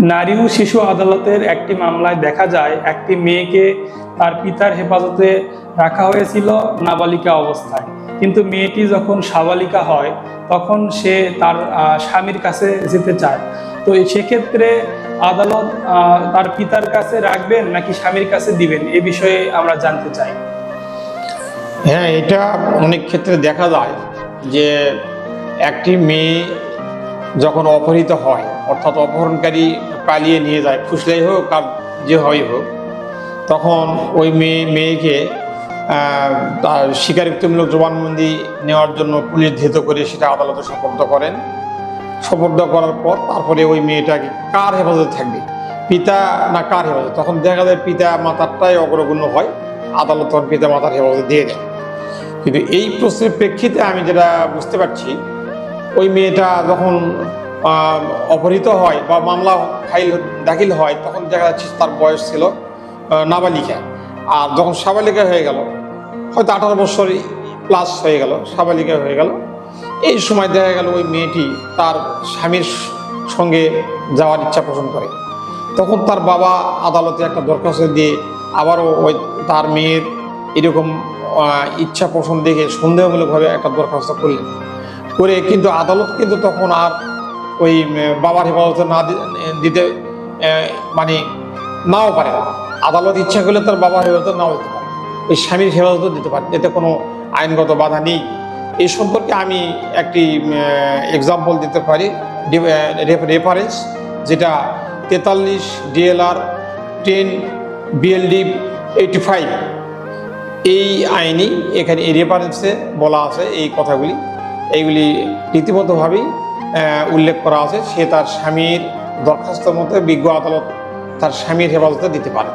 নারী ও শিশু আদালতের একটি মামলায় দেখা যায় একটি মেয়েকে তার পিতার হেফাজতে রাখা হয়েছিল নাবালিকা অবস্থায়, কিন্তু মেয়েটি যখন সাবালিকা হয় তখন সে তার স্বামীর কাছে যেতে চায়। তো সেক্ষেত্রে আদালত তার পিতার কাছে রাখবেন নাকি স্বামীর কাছে দিবেন, এ বিষয়ে আমরা জানতে চাই। হ্যাঁ, এটা অনেক ক্ষেত্রে দেখা যায় যে একটি মেয়ে যখন অপহৃত হয়, অর্থাৎ অপহরণকারী পালিয়ে নিয়ে যায়, ফুসলাই হোক আর যে হয় হোক, তখন ওই মেয়েকে তার স্বীকারোক্তিমূলক জবানবন্দি নেওয়ার জন্য পুলিশ ধৃত করে সেটা আদালতে সোপর্দ করেন। সোপর্দ করার পর তারপরে ওই মেয়েটাকে কার হেফাজতে থাকবে, পিতা না কার হেফাজতে, তখন দেখা যায় পিতা মাতারটাই অগ্রগণ্য হয়, আদালত তখন পিতা মাতার হেফাজতে দিয়ে দেয়। কিন্তু এই প্রশ্নের প্রেক্ষিতে আমি যেটা বুঝতে পারছি, ওই মেয়েটা যখন অপহৃত হয় বা মামলা দাখিল হয় তখন দেখা যাচ্ছে তার বয়স ছিল নাবালিকা। আর যখন সাবালিকা হয়ে গেল, হয়তো 18 বছর প্লাস হয়ে গেল, সাবালিকা হয়ে গেল, এই সময় দেখা গেল ওই মেয়েটি তার স্বামীর সঙ্গে যাওয়ার ইচ্ছা পোষণ করে। তখন তার বাবা আদালতে একটা দরখাস্ত দিয়ে আবারও ওই তার মেয়ের এরকম ইচ্ছা পোষণ দেখে সন্দেহমূলকভাবে একটা দরখাস্ত করলেন, করে কিন্তু আদালত কিন্তু তখন আর ওই বাবার হেফাজতে না দিতে মানে নাও পারে না। আদালত ইচ্ছা করলে তার বাবার হেফাজতে নাও দিতে পারে, ওই স্বামীর হেফাজতে দিতে পারে, এতে কোনো আইনগত বাধা নেই। এই সম্পর্কে আমি একটি এক্সাম্পল দিতে পারি, রেফারেন্স, যেটা 43 DLR 10 BLD 85, এই আইনি এখানে এই রেফারেন্সে বলা আছে এই কথাগুলি, এইগুলি রীতিমতভাবেই উল্লেখ করা আছে। সে তার স্বামীর দরখাস্তের মধ্যে বিজ্ঞ আদালত তার স্বামীর হেফাজতে দিতে পারে।